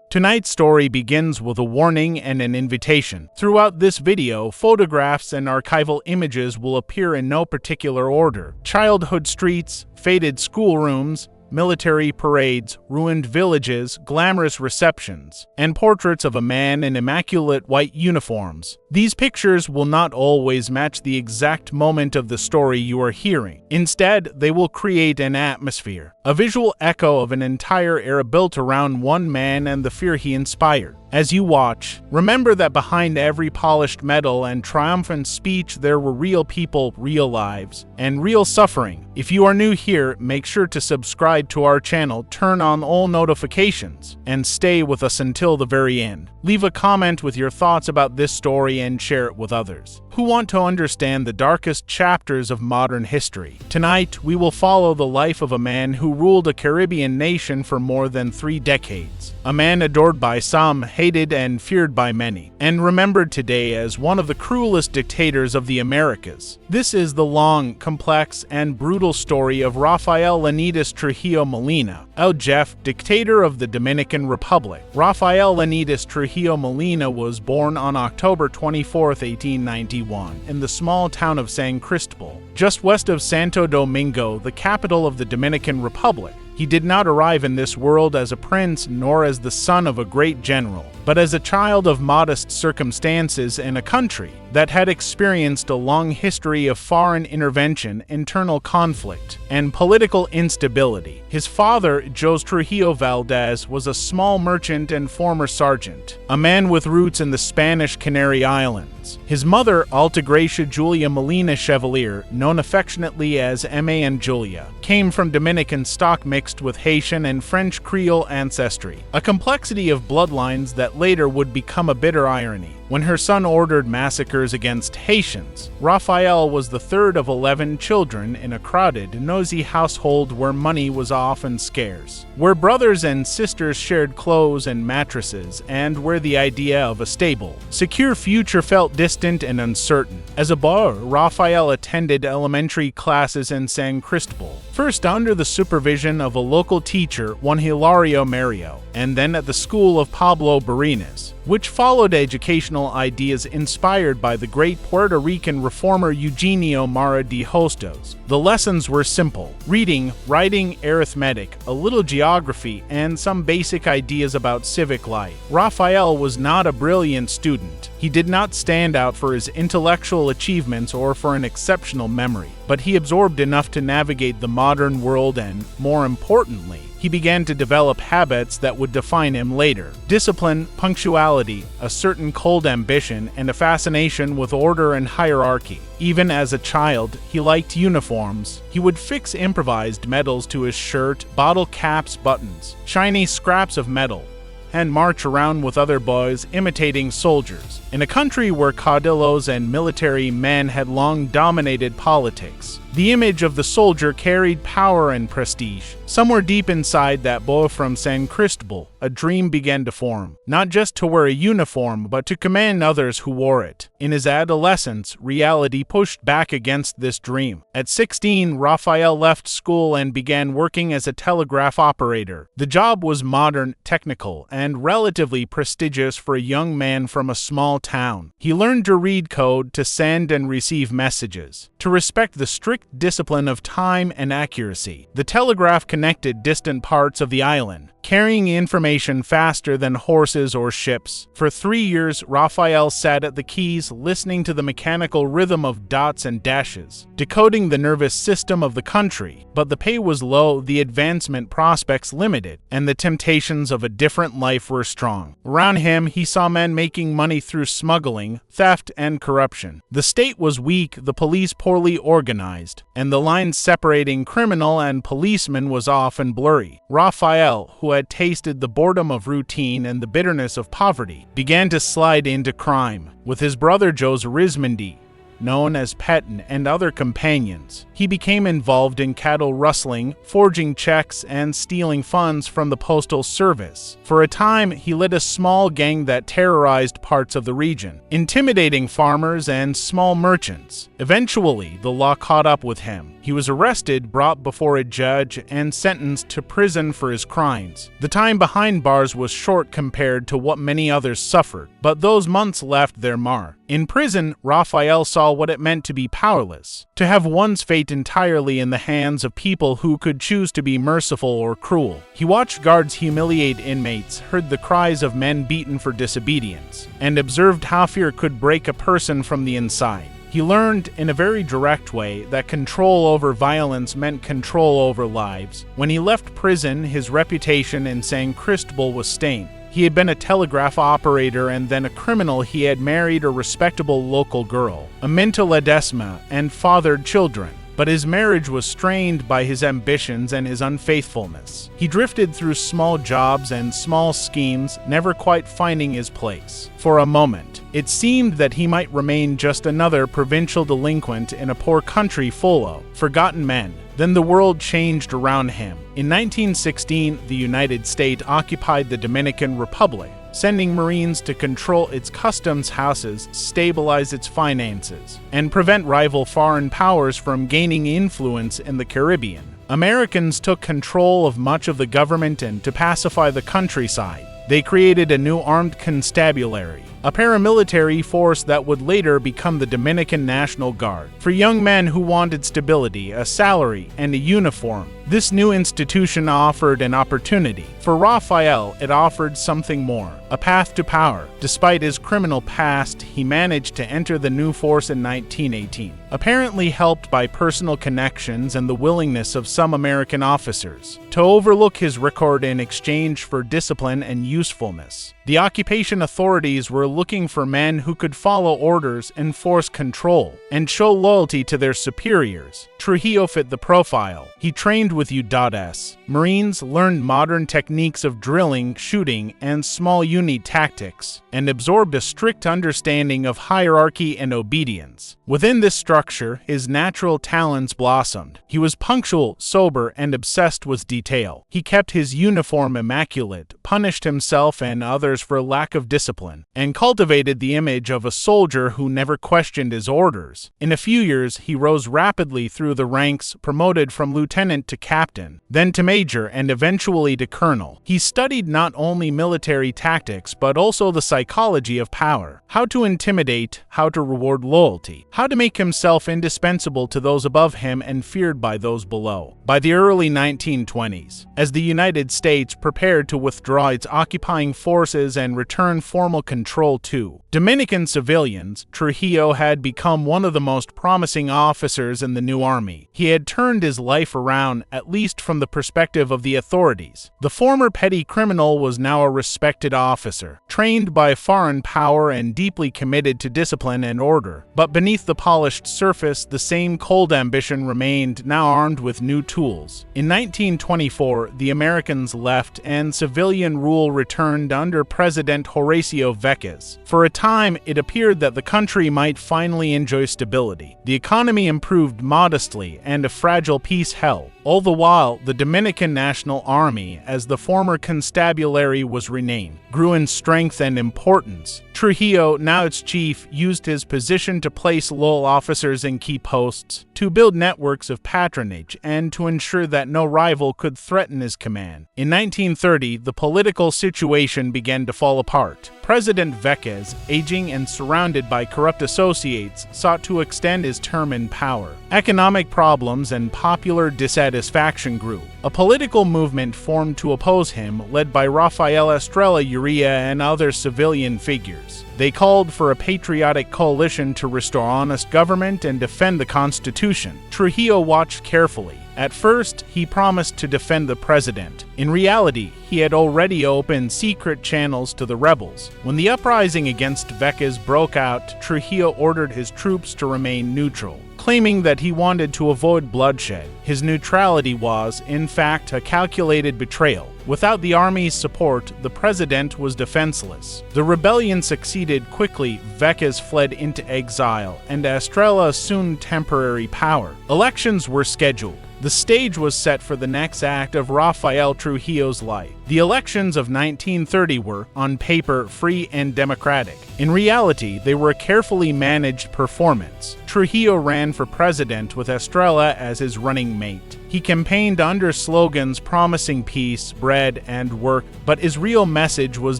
Tonight's story begins with a warning and an invitation. Throughout this video, photographs and archival images will appear in no particular order. Childhood streets, faded schoolrooms, military parades, ruined villages, glamorous receptions, and portraits of a man in immaculate white uniforms. These pictures will not always match the exact moment of the story you are hearing. Instead, they will create an atmosphere, a visual echo of an entire era built around one man and the fear he inspired. As you watch, remember that behind every polished medal and triumphant speech there were real people, real lives, and real suffering. If you are new here, make sure to subscribe to our channel, turn on all notifications, and stay with us until the very end. Leave a comment with your thoughts about this story and share it with others who want to understand the darkest chapters of modern history. Tonight, we will follow the life of a man who ruled a Caribbean nation for more than 3 decades. A man adored by some, hated and feared by many, and remembered today as one of the cruelest dictators of the Americas. This is the long, complex, and brutal story of Rafael Leónidas Trujillo Molina, El Jefe, dictator of the Dominican Republic. Rafael Leónidas Trujillo Molina was born on October 24, 1891, in the small town of San Cristóbal, just west of Santo Domingo, the capital of the Dominican Republic. He did not arrive in this world as a prince nor as the son of a great general, but as a child of modest circumstances in a country that had experienced a long history of foreign intervention, internal conflict, and political instability. His father, Jose Trujillo Valdez, was a small merchant and former sergeant, a man with roots in the Spanish Canary Islands. His mother, Altagracia Julia Molina Chevalier, known affectionately as M.A. and Julia, came from Dominican stock mixed with Haitian and French Creole ancestry, a complexity of bloodlines that later would become a bitter irony. When her son ordered massacres against Haitians, Rafael was the third of 11 children in a crowded, nosy household where money was often scarce, where brothers and sisters shared clothes and mattresses, and where the idea of a stable, secure future felt distant and uncertain. As a boy, Rafael attended elementary classes in San Cristóbal, first under the supervision of a local teacher, Juan Hilario Mario, and then at the school of Pablo Barrenas, which followed educational ideas inspired by the great Puerto Rican reformer Eugenio Mara de Hostos. The lessons were simple: reading, writing, arithmetic, a little geography, and some basic ideas about civic life. Rafael was not a brilliant student. He did not stand out for his intellectual achievements or for an exceptional memory, but he absorbed enough to navigate the modern world and, more importantly, he began to develop habits that would define him later. Discipline, punctuality, a certain cold ambition, and a fascination with order and hierarchy. Even as a child, he liked uniforms. He would fix improvised medals to his shirt, bottle caps, buttons, shiny scraps of metal, and march around with other boys imitating soldiers. In a country where caudillos and military men had long dominated politics, the image of the soldier carried power and prestige. Somewhere deep inside that boy from San Cristóbal, a dream began to form, not just to wear a uniform, but to command others who wore it. In his adolescence, reality pushed back against this dream. At 16, Rafael left school and began working as a telegraph operator. The job was modern, technical, and relatively prestigious for a young man from a small town. He learned to read code, to send and receive messages, to respect the strict discipline of time and accuracy. The telegraph connected distant parts of the island, carrying information faster than horses or ships. For 3 years, Rafael sat at the keys, listening to the mechanical rhythm of dots and dashes, decoding the nervous system of the country. But the pay was low, the advancement prospects limited, and the temptations of a different life were strong. Around him, he saw men making money through smuggling, theft, and corruption. The state was weak, the police poorly organized, and the line separating criminal and policeman was often blurry. Rafael, who had tasted the boredom of routine and the bitterness of poverty, began to slide into crime. With his brother Jose Rismendi, known as Peton, and other companions. He became involved in cattle rustling, forging checks, and stealing funds from the postal service. For a time, he led a small gang that terrorized parts of the region, intimidating farmers and small merchants. Eventually, the law caught up with him. He was arrested, brought before a judge, and sentenced to prison for his crimes. The time behind bars was short compared to what many others suffered, but those months left their mark. In prison, Rafael saw what it meant to be powerless, to have one's fate entirely in the hands of people who could choose to be merciful or cruel. He watched guards humiliate inmates, heard the cries of men beaten for disobedience, and observed how fear could break a person from the inside. He learned in a very direct way that control over violence meant control over lives. When he left prison, his reputation in San Cristóbal was stained. He had been a telegraph operator and then a criminal. He had married a respectable local girl, Aminta Ledesma, and fathered children. But his marriage was strained by his ambitions and his unfaithfulness. He drifted through small jobs and small schemes, never quite finding his place. For a moment, it seemed that he might remain just another provincial delinquent in a poor country full of forgotten men. Then the world changed around him. In 1916, the United States occupied the Dominican Republic, sending Marines to control its customs houses, stabilize its finances, and prevent rival foreign powers from gaining influence in the Caribbean. Americans took control of much of the government, and to pacify the countryside, they created a new armed constabulary, a paramilitary force that would later become the Dominican National Guard. For young men who wanted stability, a salary, and a uniform, this new institution offered an opportunity. For Rafael, it offered something more, a path to power. Despite his criminal past, he managed to enter the new force in 1918, apparently helped by personal connections and the willingness of some American officers to overlook his record in exchange for discipline and usefulness. The occupation authorities were looking for men who could follow orders, enforce control, and show loyalty to their superiors. Trujillo fit the profile. He trained with UDAS. Marines learned modern techniques of drilling, shooting, and small unit tactics, and absorbed a strict understanding of hierarchy and obedience. Within this structure, his natural talents blossomed. He was punctual, sober, and obsessed with detail. He kept his uniform immaculate, punished himself and others for lack of discipline, and cultivated the image of a soldier who never questioned his orders. In a few years, he rose rapidly through the ranks, promoted from lieutenant to captain, then to major, and eventually to colonel. He studied not only military tactics, but also the psychology of power, how to intimidate, how to reward loyalty, how to make himself indispensable to those above him and feared by those below. By the early 1920s, as the United States prepared to withdraw its occupying forces and return formal control to Dominican civilians, Trujillo had become one of the most promising officers in the new army. He had turned his life around, at least from the perspective of the authorities. The former petty criminal was now a respected officer, trained by foreign power and deeply committed to discipline and order. But beneath the polished surface, the same cold ambition remained, now armed with new tools. In 1924, the Americans left and civilian rule returned under President Horacio Vélez. For a time, it appeared that the country might finally enjoy stability. The economy improved modestly and a fragile peace held. All the while, the Dominican National Army, as the former constabulary was renamed, grew in strength and importance. Trujillo, now its chief, used his position to place loyal officers in key posts, to build networks of patronage, and to ensure that no rival could threaten his command. In 1930, the political situation began to fall apart. President Vélez, aging and surrounded by corrupt associates, sought to extend his term in power. Economic problems and popular dissatisfaction grew. A political movement formed to oppose him, led by Rafael Estrella Urrea and other civilian figures. They called for a patriotic coalition to restore honest government and defend the Constitution. Trujillo watched carefully. At first, he promised to defend the president. In reality, he had already opened secret channels to the rebels. When the uprising against Vélez broke out, Trujillo ordered his troops to remain neutral. claiming that he wanted to avoid bloodshed. His neutrality was, in fact, a calculated betrayal. Without the army's support, the president was defenseless. The rebellion succeeded quickly, Veces fled into exile, and Estrella assumed temporary power. Elections were scheduled. The stage was set for the next act of Rafael Trujillo's life. The elections of 1930 were, on paper, free and democratic. In reality, they were a carefully managed performance. Trujillo ran for president with Estrella as his running mate. He campaigned under slogans promising peace, bread, and work, but his real message was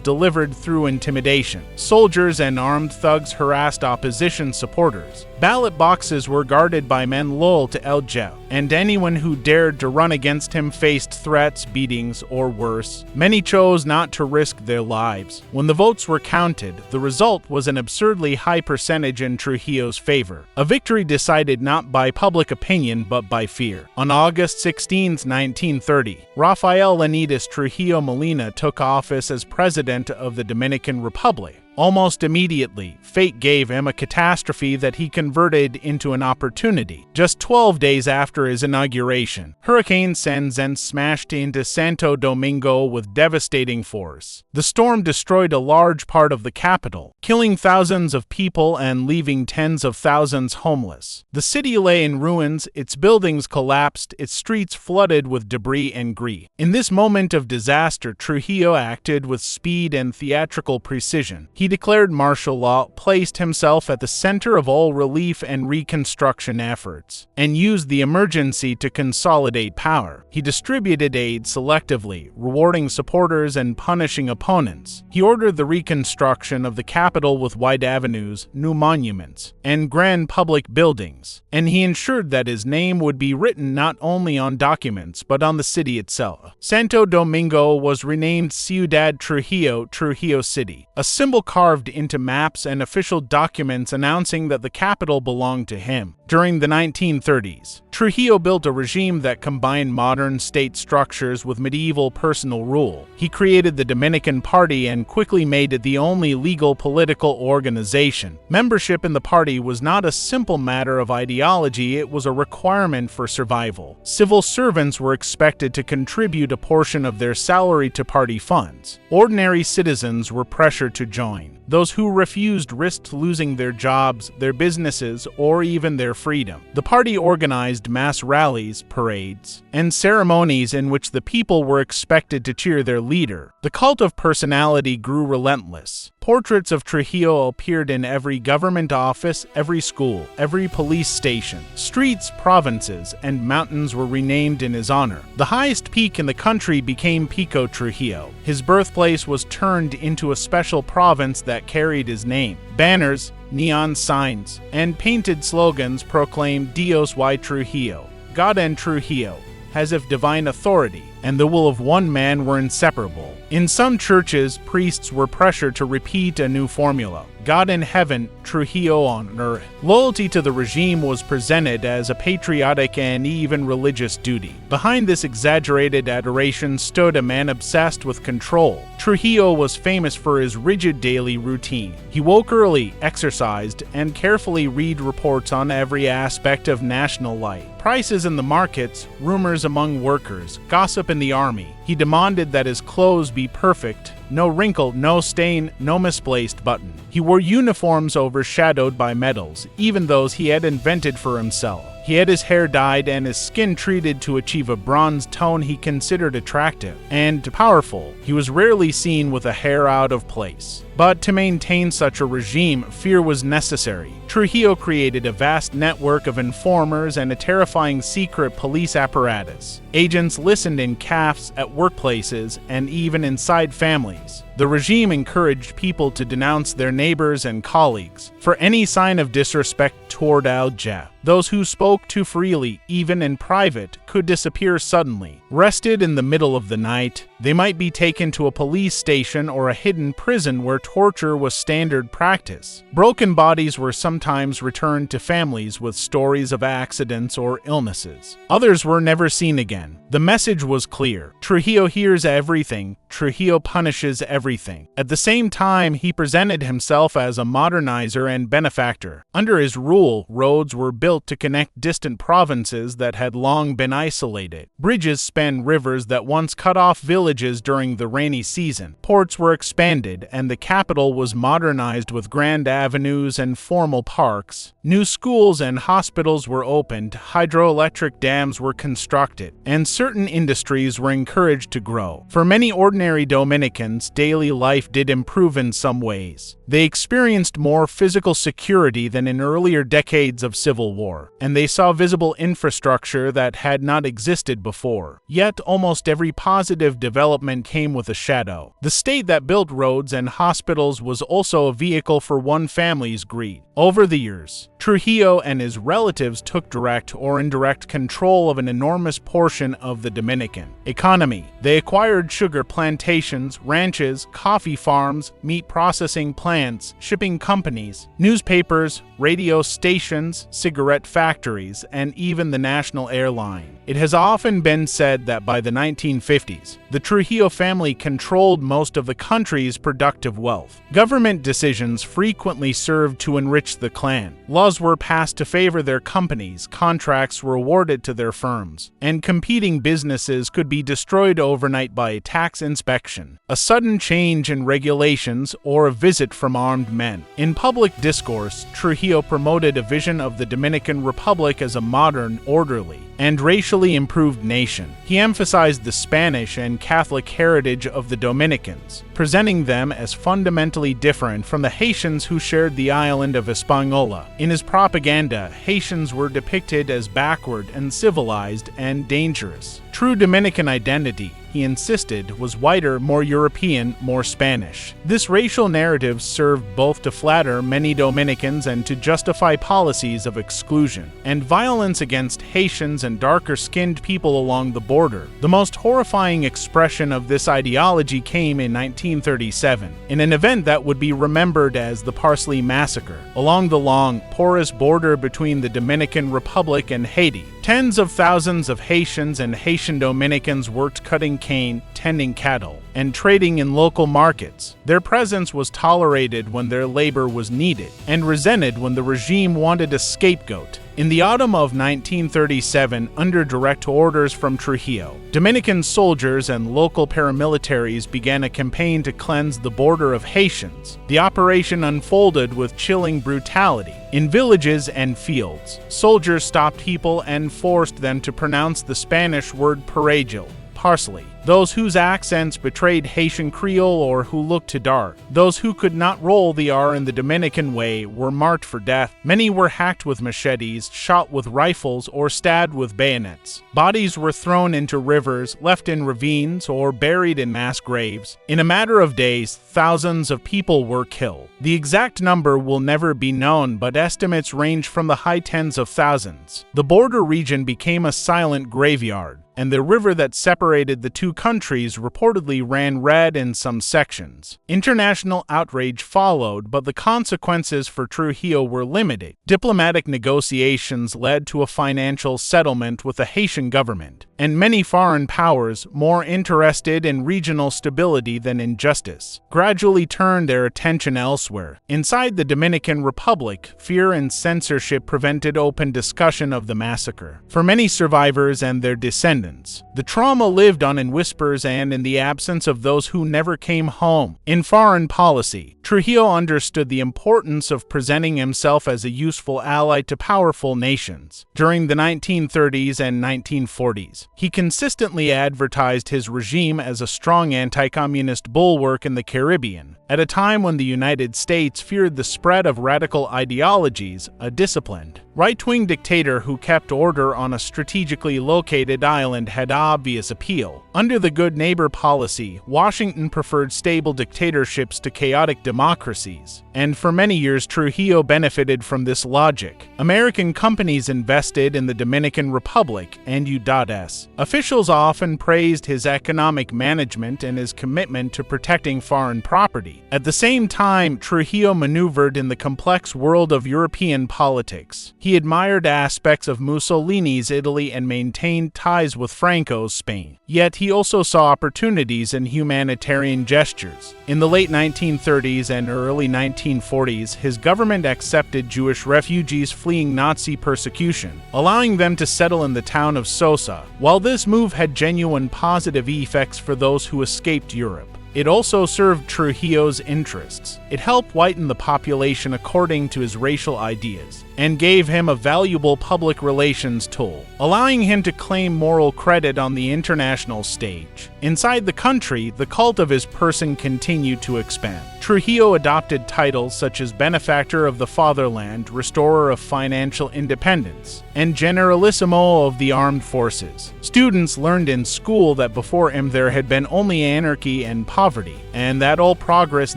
delivered through intimidation. Soldiers and armed thugs harassed opposition supporters. Ballot boxes were guarded by men loyal to El Jefe, and anyone who dared to run against him faced threats, beatings, or worse. Many chose not to risk their lives. When the votes were counted, the result was an absurdly high percentage in Trujillo's favor. A victory decided not by public opinion but by fear. On August 16, 1930, Rafael Leónidas Trujillo Molina took office as president of the Dominican Republic. Almost immediately, fate gave him a catastrophe that he converted into an opportunity. Just 12 days after his inauguration, Hurricane San smashed into Santo Domingo with devastating force. The storm destroyed a large part of the capital, killing thousands of people and leaving tens of thousands homeless. The city lay in ruins, its buildings collapsed, its streets flooded with debris and grief. In this moment of disaster, Trujillo acted with speed and theatrical precision. He declared martial law, placed himself at the center of all relief and reconstruction efforts, and used the emergency to consolidate power. He distributed aid selectively, rewarding supporters and punishing opponents. He ordered the reconstruction of the capital with wide avenues, new monuments, and grand public buildings, and he ensured that his name would be written not only on documents but on the city itself. Santo Domingo was renamed Ciudad Trujillo, Trujillo City, a symbol carved into maps and official documents announcing that the capital belonged to him. During the 1930s, Trujillo built a regime that combined modern state structures with medieval personal rule. He created the Dominican Party and quickly made it the only legal political organization. Membership in the party was not a simple matter of ideology, it was a requirement for survival. Civil servants were expected to contribute a portion of their salary to party funds. Ordinary citizens were pressured to join. Those who refused risked losing their jobs, their businesses, or even their freedom. The party organized mass rallies, parades, and ceremonies in which the people were expected to cheer their leader. The cult of personality grew relentless. Portraits of Trujillo appeared in every government office, every school, every police station. Streets, provinces, and mountains were renamed in his honor. The highest peak in the country became Pico Trujillo. His birthplace was turned into a special province that carried his name. Banners, neon signs, and painted slogans proclaimed Dios y Trujillo, God and Trujillo, as if divine authority and the will of one man were inseparable. In some churches, priests were pressured to repeat a new formula: God in heaven, Trujillo on earth. Loyalty to the regime was presented as a patriotic and even religious duty. Behind this exaggerated adoration stood a man obsessed with control. Trujillo was famous for his rigid daily routine. He woke early, exercised, and carefully read reports on every aspect of national life. Prices in the markets, rumors among workers, gossip in the army. He demanded that his clothes be perfect, no wrinkle, no stain, no misplaced button. He wore uniforms overshadowed by medals, even those he had invented for himself. He had his hair dyed and his skin treated to achieve a bronze tone he considered attractive and powerful. He was rarely seen with a hair out of place. But to maintain such a regime, fear was necessary. Trujillo created a vast network of informers and a terrifying secret police apparatus. Agents listened in cafes, at workplaces, and even inside families. The regime encouraged people to denounce their neighbors and colleagues for any sign of disrespect toward El Jefe. Those who spoke too freely, even in private, could disappear suddenly. Arrested in the middle of the night, they might be taken to a police station or a hidden prison where torture was standard practice. Broken bodies were sometimes returned to families with stories of accidents or illnesses. Others were never seen again. The message was clear. Trujillo hears everything. Trujillo punishes everything. At the same time, he presented himself as a modernizer and benefactor. Under his rule, roads were built to connect distant provinces that had long been isolated. Bridges spanned rivers that once cut off villages during the rainy season. Ports were expanded, and the capital was modernized with grand avenues and formal parks. New schools and hospitals were opened, hydroelectric dams were constructed, and certain industries were encouraged to grow. For many ordinary Dominicans, daily life did improve in some ways. They experienced more physical security than in earlier decades of civil war, and they saw visible infrastructure that had not existed before. Yet, almost every positive development came with a shadow. The state that built roads and hospitals was also a vehicle for one family's greed. Over the years, Trujillo and his relatives took direct or indirect control of an enormous portion of the Dominican economy. They acquired sugar plantations, ranches, coffee farms, meat processing plants, shipping companies, newspapers, radio stations, cigarette factories, and even the national airline. It has often been said that by the 1950s, the Trujillo family controlled most of the country's productive wealth. Government decisions frequently served to enrich the clan. Laws were passed to favor their companies, contracts were awarded to their firms, and competing businesses could be destroyed overnight by a tax inspection, a sudden change in regulations, or a visit from armed men. In public discourse, Trujillo promoted a vision of the Dominican Republic as a modern, orderly, and racially improved nation. He emphasized the Spanish and Catholic heritage of the Dominicans, presenting them as fundamentally different from the Haitians who shared the island of Hispaniola. In his propaganda, Haitians were depicted as backward and civilized and dangerous. True Dominican identity, he insisted, was whiter, more European, more Spanish. This racial narrative served both to flatter many Dominicans and to justify policies of exclusion and violence against Haitians and darker-skinned people along the border. The most horrifying expression of this ideology came in 1937, in an event that would be remembered as the Parsley Massacre. Along the long, porous border between the Dominican Republic and Haiti, tens of thousands of Haitians and Haitian Dominicans worked cutting cane, tending cattle, and trading in local markets. Their presence was tolerated when their labor was needed, and resented when the regime wanted a scapegoat. In the autumn of 1937, under direct orders from Trujillo, Dominican soldiers and local paramilitaries began a campaign to cleanse the border of Haitians. The operation unfolded with chilling brutality. In villages and fields, soldiers stopped people and forced them to pronounce the Spanish word parejil, parsley. Those whose accents betrayed Haitian Creole or who looked too dark. Those who could not roll the R in the Dominican way were marked for death. Many were hacked with machetes, shot with rifles, or stabbed with bayonets. Bodies were thrown into rivers, left in ravines, or buried in mass graves. In a matter of days, thousands of people were killed. The exact number will never be known, but estimates range from the high tens of thousands. The border region became a silent graveyard, and the river that separated the two countries reportedly ran red in some sections. International outrage followed, but the consequences for Trujillo were limited. Diplomatic negotiations led to a financial settlement with the Haitian government, and many foreign powers, more interested in regional stability than in justice, gradually turned their attention elsewhere. Inside the Dominican Republic, fear and censorship prevented open discussion of the massacre. For many survivors and their descendants, the trauma lived on in whispers and in the absence of those who never came home. In foreign policy, Trujillo understood the importance of presenting himself as a useful ally to powerful nations. During the 1930s and 1940s, he consistently advertised his regime as a strong anti-communist bulwark in the Caribbean, at a time when the United States feared the spread of radical ideologies, a disciplined, right-wing dictator who kept order on a strategically located island island had obvious appeal. Under the good neighbor policy, Washington preferred stable dictatorships to chaotic democracies, and for many years Trujillo benefited from this logic. American companies invested in the Dominican Republic and U.S. Officials often praised his economic management and his commitment to protecting foreign property. At the same time, Trujillo maneuvered in the complex world of European politics. He admired aspects of Mussolini's Italy and maintained ties with Franco's Spain. Yet he also saw opportunities in humanitarian gestures. In the late 1930s and early 1940s, his government accepted Jewish refugees fleeing Nazi persecution, allowing them to settle in the town of Sosa. While this move had genuine positive effects for those who escaped Europe, it also served Trujillo's interests. It helped whiten the population according to his racial ideas, and gave him a valuable public relations tool, allowing him to claim moral credit on the international stage. Inside the country, the cult of his person continued to expand. Trujillo adopted titles such as Benefactor of the Fatherland, Restorer of Financial Independence, and Generalissimo of the Armed Forces. Students learned in school that before him there had been only anarchy and poverty, and that all progress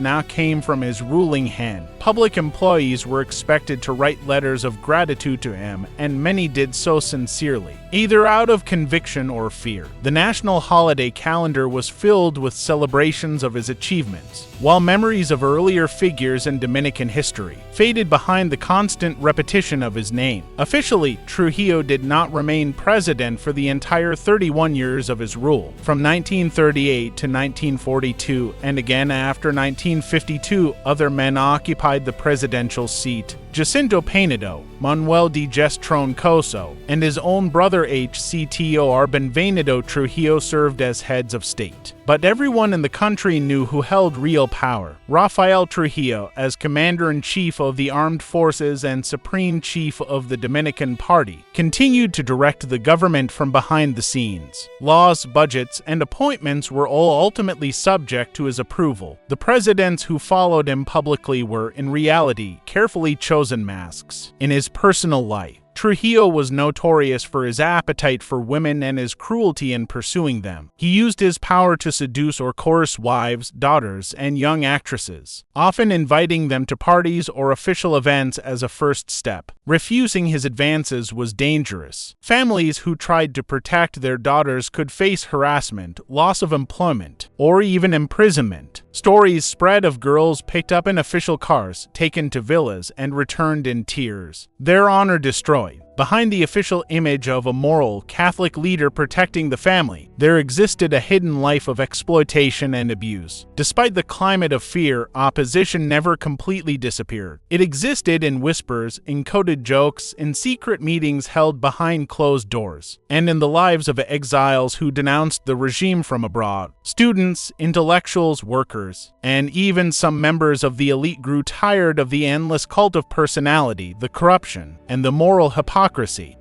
now came from his ruling hand. Public employees were expected to write letters of gratitude to him, and many did so sincerely, either out of conviction or fear. The national holiday calendar was filled with celebrations of his achievements, while memories of earlier figures in Dominican history faded behind the constant repetition of his name. Officially, Trujillo did not remain president for the entire 31 years of his rule, from 1938 to 1942, and again after 1952, other men occupied the presidential seat. Jacinto Penedo, Manuel de Troncoso, and his own brother HCTO Benvenido Trujillo served as heads of state. But everyone in the country knew who held real power. Rafael Trujillo, as commander-in-chief of the armed forces and supreme chief of the Dominican Party, continued to direct the government from behind the scenes. Laws, budgets, and appointments were all ultimately subject to his approval. The presidents who followed him publicly were, in reality, carefully chosen masks. In his personal life, Trujillo was notorious for his appetite for women and his cruelty in pursuing them. He used his power to seduce or coerce wives, daughters, and young actresses, often inviting them to parties or official events as a first step. Refusing his advances was dangerous. Families who tried to protect their daughters could face harassment, loss of employment, or even imprisonment. Stories spread of girls picked up in official cars, taken to villas, and returned in tears, their honor destroyed. Behind the official image of a moral, Catholic leader protecting the family, there existed a hidden life of exploitation and abuse. Despite the climate of fear, opposition never completely disappeared. It existed in whispers, in coded jokes, in secret meetings held behind closed doors, and in the lives of exiles who denounced the regime from abroad. Students, intellectuals, workers, and even some members of the elite grew tired of the endless cult of personality, the corruption, and the moral hypocrisy.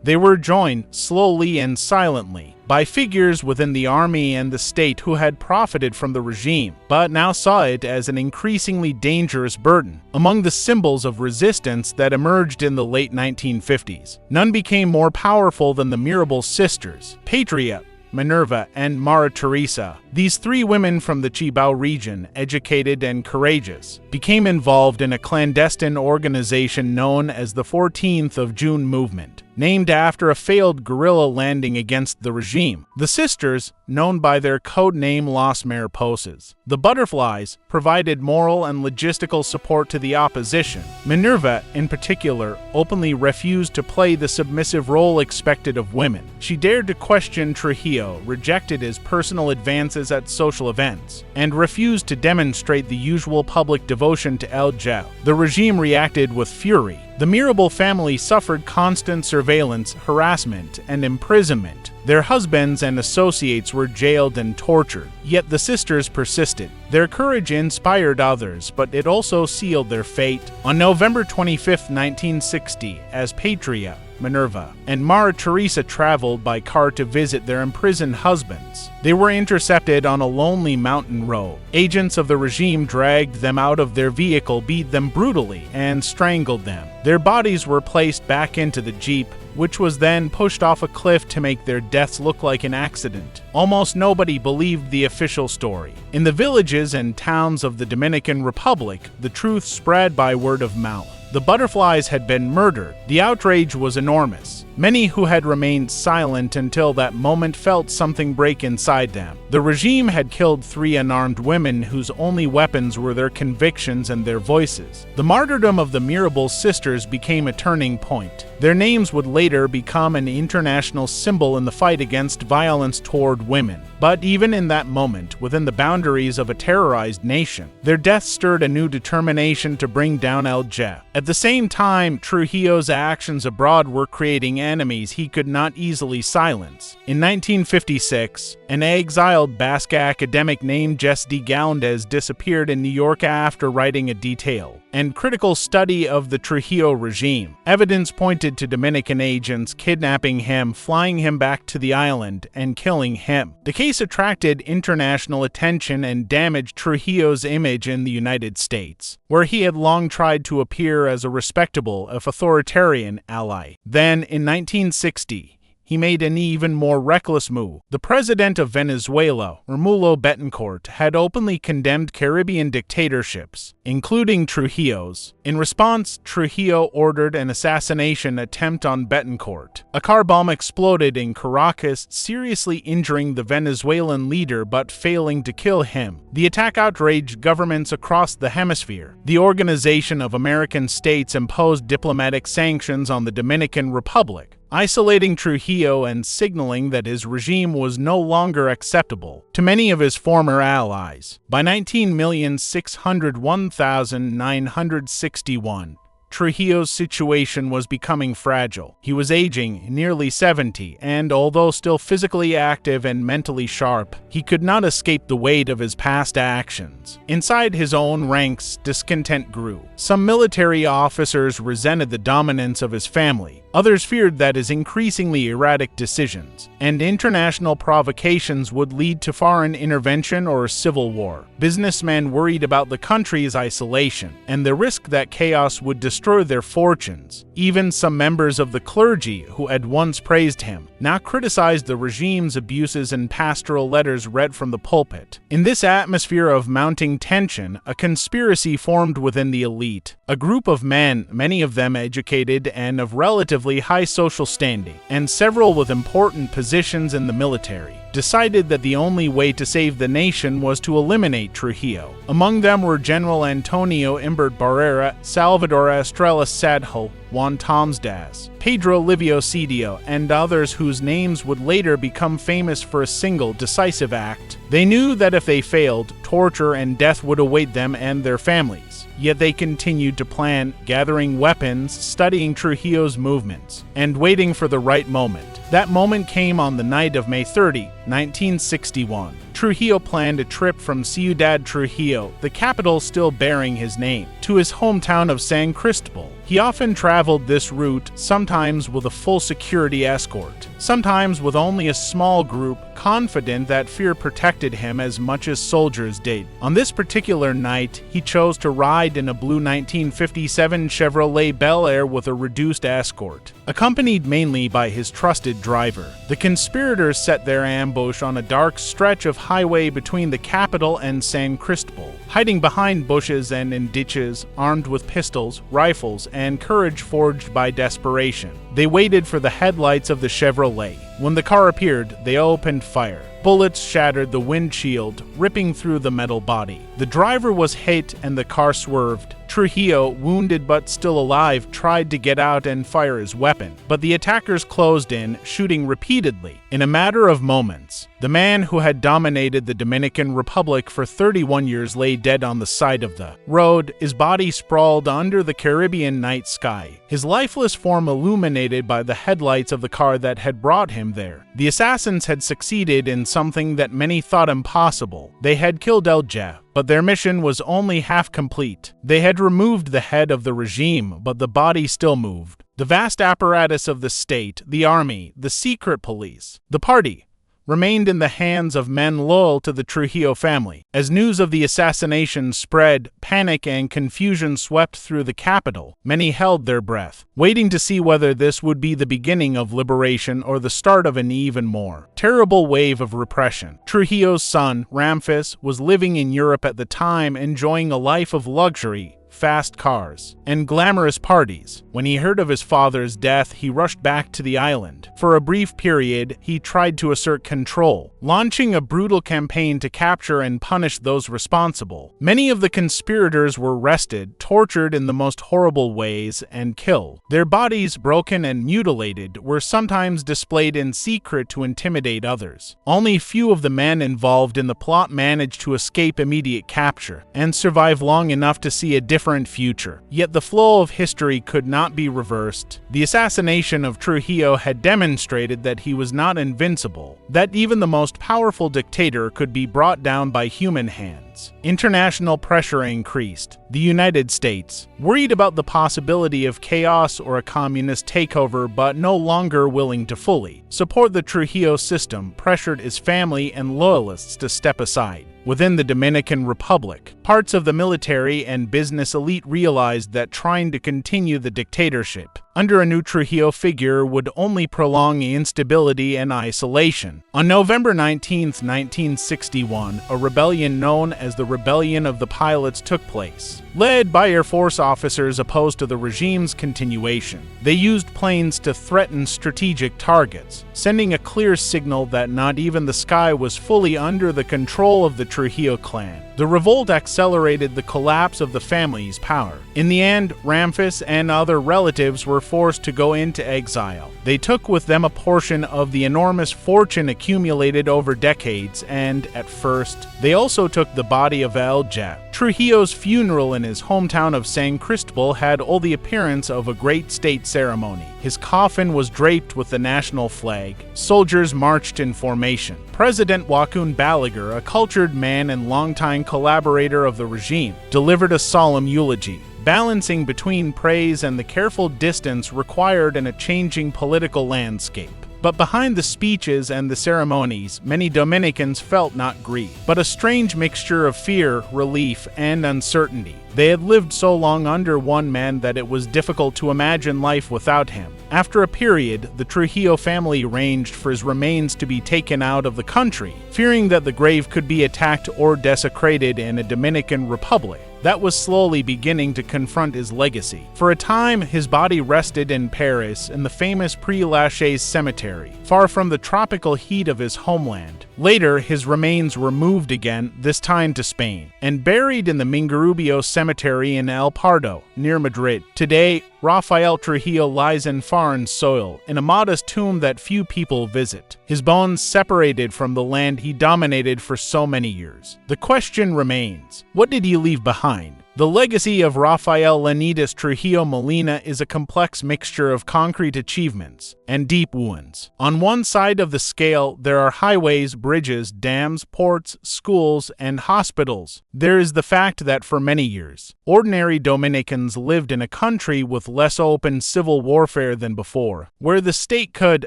They were joined, slowly and silently, by figures within the army and the state who had profited from the regime, but now saw it as an increasingly dangerous burden. Among the symbols of resistance that emerged in the late 1950s, none became more powerful than the Mirabal sisters, Patria, Minerva, and Mara Teresa. These three women from the Chibao region, educated and courageous, became involved in a clandestine organization known as the 14th of June Movement, named after a failed guerrilla landing against the regime. The sisters, known by their code name Las Mariposas, the Butterflies, provided moral and logistical support to the opposition. Minerva, in particular, openly refused to play the submissive role expected of women. She dared to question Trujillo, rejected his personal advances at social events, and refused to demonstrate the usual public devotion to El Jefe. The regime reacted with fury. The Mirabal family suffered constant surveillance, harassment, and imprisonment. Their husbands and associates were jailed and tortured, yet the sisters persisted. Their courage inspired others, but it also sealed their fate. On November 25, 1960, as Patria, Minerva, and Mara Teresa traveled by car to visit their imprisoned husbands. They were intercepted on a lonely mountain road. Agents of the regime dragged them out of their vehicle, beat them brutally, and strangled them. Their bodies were placed back into the Jeep, which was then pushed off a cliff to make their deaths look like an accident. Almost nobody believed the official story. In the villages and towns of the Dominican Republic, the truth spread by word of mouth. The butterflies had been murdered. The outrage was enormous. Many who had remained silent until that moment felt something break inside them. The regime had killed 3 unarmed women whose only weapons were their convictions and their voices. The martyrdom of the Mirabal sisters became a turning point. Their names would later become an international symbol in the fight against violence toward women. But even in that moment, within the boundaries of a terrorized nation, their death stirred a new determination to bring down El Jefe. At the same time, Trujillo's actions abroad were creating enemies he could not easily silence. In 1956, an exiled Basque academic named Jefe de Galindez disappeared in New York after writing a detailed and critical study of the Trujillo regime. Evidence pointed to Dominican agents kidnapping him, flying him back to the island, and killing him. The case attracted international attention and damaged Trujillo's image in the United States, where he had long tried to appear as a respectable, if authoritarian, ally. Then, in 1960, he made an even more reckless move. The president of Venezuela, Romulo Betancourt, had openly condemned Caribbean dictatorships, including Trujillo's. In response, Trujillo ordered an assassination attempt on Betancourt. A car bomb exploded in Caracas, seriously injuring the Venezuelan leader but failing to kill him. The attack outraged governments across the hemisphere. The Organization of American States imposed diplomatic sanctions on the Dominican Republic, isolating Trujillo and signaling that his regime was no longer acceptable to many of his former allies. By 19,601,961, Trujillo's situation was becoming fragile. He was aging, nearly 70, and although still physically active and mentally sharp, he could not escape the weight of his past actions. Inside his own ranks, discontent grew. Some military officers resented the dominance of his family. Others feared that his increasingly erratic decisions and international provocations would lead to foreign intervention or a civil war. Businessmen worried about the country's isolation and the risk that chaos would destroy their fortunes. Even some members of the clergy who had once praised him now criticized the regime's abuses in pastoral letters read from the pulpit. In this atmosphere of mounting tension, a conspiracy formed within the elite. A group of men, many of them educated and of relatively high social standing, and several with important positions in the military, decided that the only way to save the nation was to eliminate Trujillo. Among them were General Antonio Imbert Barrera, Salvador Estrella Sadjo, Juan Tomsdas, Pedro Livio Cedillo, and others whose names would later become famous for a single decisive act. They knew that if they failed, torture and death would await them and their families. Yet they continued to plan, gathering weapons, studying Trujillo's movements, and waiting for the right moment. That moment came on the night of May 30, 1961. Trujillo planned a trip from Ciudad Trujillo, the capital still bearing his name, to his hometown of San Cristóbal. He often traveled this route, sometimes with a full security escort, sometimes with only a small group, confident that fear protected him as much as soldiers did. On this particular night, he chose to ride in a blue 1957 Chevrolet Bel Air with a reduced escort, accompanied mainly by his trusted driver. The conspirators set their ambush on a dark stretch of highway between the capital and San Cristóbal, hiding behind bushes and in ditches, armed with pistols, rifles, and courage forged by desperation. They waited for the headlights of the Chevrolet. When the car appeared, they opened fire. Bullets shattered the windshield, ripping through the metal body. The driver was hit and the car swerved. Trujillo, wounded but still alive, tried to get out and fire his weapon, but the attackers closed in, shooting repeatedly. In a matter of moments, the man who had dominated the Dominican Republic for 31 years lay dead on the side of the road, his body sprawled under the Caribbean night sky, his lifeless form illuminated by the headlights of the car that had brought him there. The assassins had succeeded in something that many thought impossible. They had killed El Jefe, but their mission was only half complete. They had removed the head of the regime, but the body still moved. The vast apparatus of the state, the army, the secret police, the party, remained in the hands of men loyal to the Trujillo family. As news of the assassination spread, panic and confusion swept through the capital. Many held their breath, waiting to see whether this would be the beginning of liberation or the start of an even more terrible wave of repression. Trujillo's son, Ramfis, was living in Europe at the time, enjoying a life of luxury, fast cars, and glamorous parties. When he heard of his father's death, he rushed back to the island. For a brief period, he tried to assert control, launching a brutal campaign to capture and punish those responsible. Many of the conspirators were arrested, tortured in the most horrible ways, and killed. Their bodies, broken and mutilated, were sometimes displayed in secret to intimidate others. Only few of the men involved in the plot managed to escape immediate capture and survive long enough to see a different future. Yet the flow of history could not be reversed. The assassination of Trujillo had demonstrated that he was not invincible, that even the most powerful dictator could be brought down by human hands. International pressure increased. The United States, worried about the possibility of chaos or a communist takeover but no longer willing to fully support the Trujillo system, pressured his family and loyalists to step aside. Within the Dominican Republic, parts of the military and business elite realized that trying to continue the dictatorship under a new Trujillo figure would only prolong instability and isolation. On November 19, 1961, a rebellion known as the Rebellion of the Pilots took place, led by Air Force officers opposed to the regime's continuation. They used planes to threaten strategic targets, sending a clear signal that not even the sky was fully under the control of the Trujillo clan. The revolt accelerated the collapse of the family's power. In the end, Ramfis and other relatives were forced to go into exile. They took with them a portion of the enormous fortune accumulated over decades, and, at first, they also took the body of Jefe. Trujillo's funeral in his hometown of San Cristóbal had all the appearance of a great state ceremony. His coffin was draped with the national flag. Soldiers marched in formation. President Joaquin Balaguer, a cultured man and longtime collaborator of the regime, delivered a solemn eulogy, balancing between praise and the careful distance required in a changing political landscape. But behind the speeches and the ceremonies, many Dominicans felt not grief, but a strange mixture of fear, relief, and uncertainty. They had lived so long under one man that it was difficult to imagine life without him. After a period, the Trujillo family arranged for his remains to be taken out of the country, fearing that the grave could be attacked or desecrated in a Dominican Republic that was slowly beginning to confront his legacy. For a time, his body rested in Paris in the famous Père-Lachaise cemetery, far from the tropical heat of his homeland. Later, his remains were moved again, this time to Spain, and buried in the Mingarubio cemetery in El Pardo, near Madrid. Today, Rafael Trujillo lies in foreign soil, in a modest tomb that few people visit, his bones separated from the land he dominated for so many years. The question remains, what did he leave behind? The legacy of Rafael Leónidas Trujillo Molina is a complex mixture of concrete achievements and deep wounds. On one side of the scale, there are highways, bridges, dams, ports, schools, and hospitals. There is the fact that for many years, ordinary Dominicans lived in a country with less open civil warfare than before, where the state could,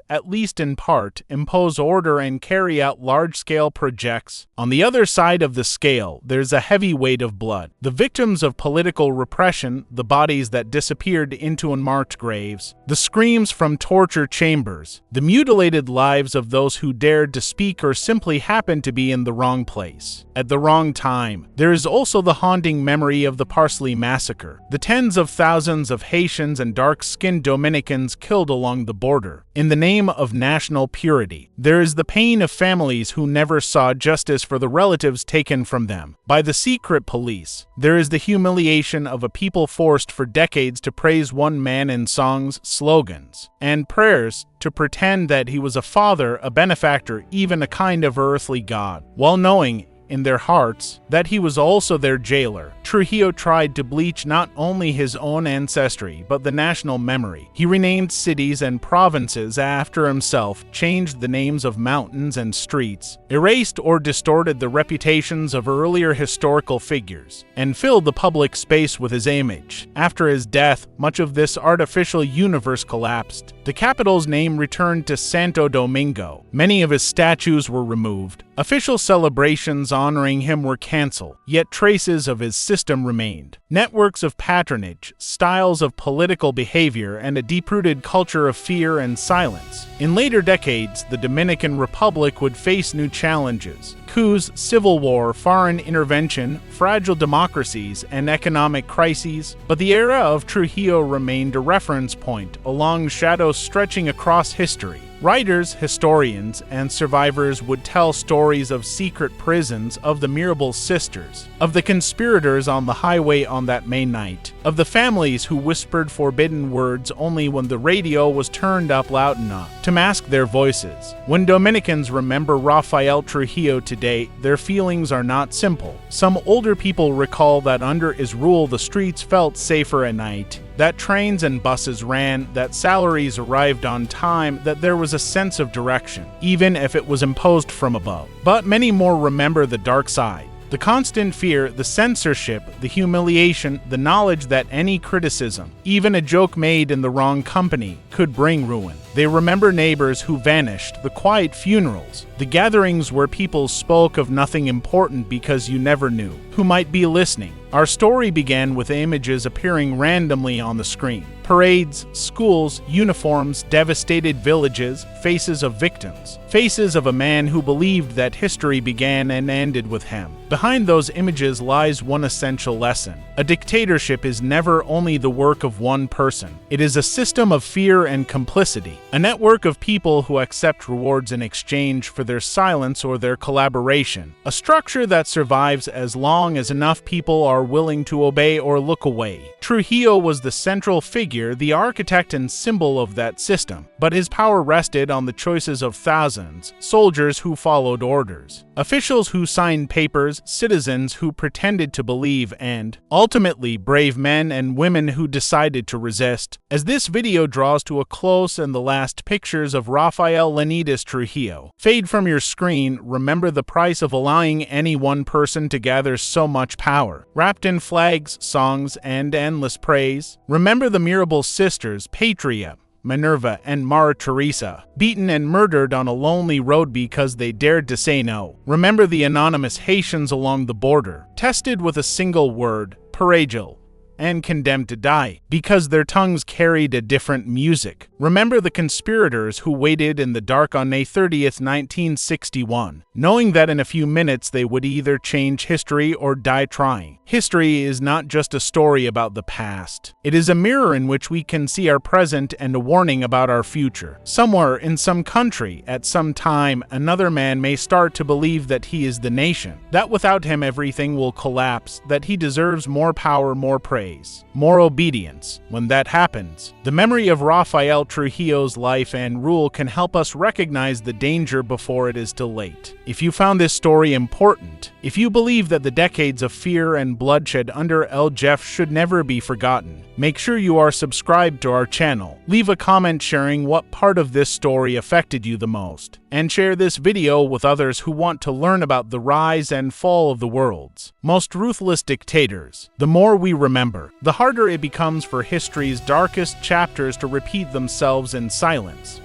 at least in part, impose order and carry out large-scale projects. On the other side of the scale, there's a heavy weight of blood. The victims of political repression, the bodies that disappeared into unmarked graves, the screams from torture chambers, the mutilated lives of those who dared to speak or simply happened to be in the wrong place at the wrong time. There is also the haunting memory of the Parsley Massacre, the tens of thousands of Haitians and dark-skinned Dominicans killed along the border in the name of national purity. There is the pain of families who never saw justice for the relatives taken from them by the secret police. There is the humiliation of a people forced for decades to praise one man in songs, slogans, and prayers, to pretend that he was a father, a benefactor, even a kind of earthly god, while knowing in their hearts, that he was also their jailer. Trujillo tried to bleach not only his own ancestry, but the national memory. He renamed cities and provinces after himself, changed the names of mountains and streets, erased or distorted the reputations of earlier historical figures, and filled the public space with his image. After his death, much of this artificial universe collapsed. The capital's name returned to Santo Domingo. Many of his statues were removed. Official celebrations honoring him were canceled, yet traces of his system remained. Networks of patronage, styles of political behavior, and a deep-rooted culture of fear and silence. In later decades, the Dominican Republic would face new challenges: coups, civil war, foreign intervention, fragile democracies, and economic crises. But the era of Trujillo remained a reference point, a long shadow stretching across history. Writers, historians, and survivors would tell stories of secret prisons, of the Mirabal sisters, of the conspirators on the highway on that May night, of the families who whispered forbidden words only when the radio was turned up loud enough to mask their voices. When Dominicans remember Rafael Trujillo today, their feelings are not simple. Some older people recall that under his rule the streets felt safer at night, that trains and buses ran, that salaries arrived on time, that there was a sense of direction, even if it was imposed from above. But many more remember the dark side. The constant fear, the censorship, the humiliation, the knowledge that any criticism, even a joke made in the wrong company, could bring ruin. They remember neighbors who vanished, the quiet funerals, the gatherings where people spoke of nothing important because you never knew who might be listening. Our story began with images appearing randomly on the screen. Parades, schools, uniforms, devastated villages, faces of victims. Faces of a man who believed that history began and ended with him. Behind those images lies one essential lesson. A dictatorship is never only the work of one person. It is a system of fear and complicity. A network of people who accept rewards in exchange for their silence or their collaboration. A structure that survives as long as enough people are willing to obey or look away. Trujillo was the central figure, the architect and symbol of that system, but his power rested on the choices of thousands, soldiers who followed orders, officials who signed papers, citizens who pretended to believe, and, ultimately, brave men and women who decided to resist. As this video draws to a close and the last pictures of Rafael Leónidas Trujillo fade from your screen, remember the price of allowing any one person to gather so much power, wrapped in flags, songs, and endless praise. Remember the Mirabal sisters, Patria, Minerva, and Mara Teresa, beaten and murdered on a lonely road because they dared to say no. Remember the anonymous Haitians along the border, tested with a single word, "Paragil," and condemned to die because their tongues carried a different music. Remember the conspirators who waited in the dark on May 30th, 1961, knowing that in a few minutes they would either change history or die trying. History is not just a story about the past. It is a mirror in which we can see our present and a warning about our future. Somewhere in some country, at some time, another man may start to believe that he is the nation, that without him everything will collapse, that he deserves more power, more praise, more obedience. When that happens, the memory of Rafael Trujillo's life and rule can help us recognize the danger before it is too late. If you found this story important, if you believe that the decades of fear and bloodshed under Jefe should never be forgotten, make sure you are subscribed to our channel. Leave a comment sharing what part of this story affected you the most, and share this video with others who want to learn about the rise and fall of the world's most ruthless dictators. The more we remember, the harder it becomes for history's darkest chapters to repeat themselves in silence.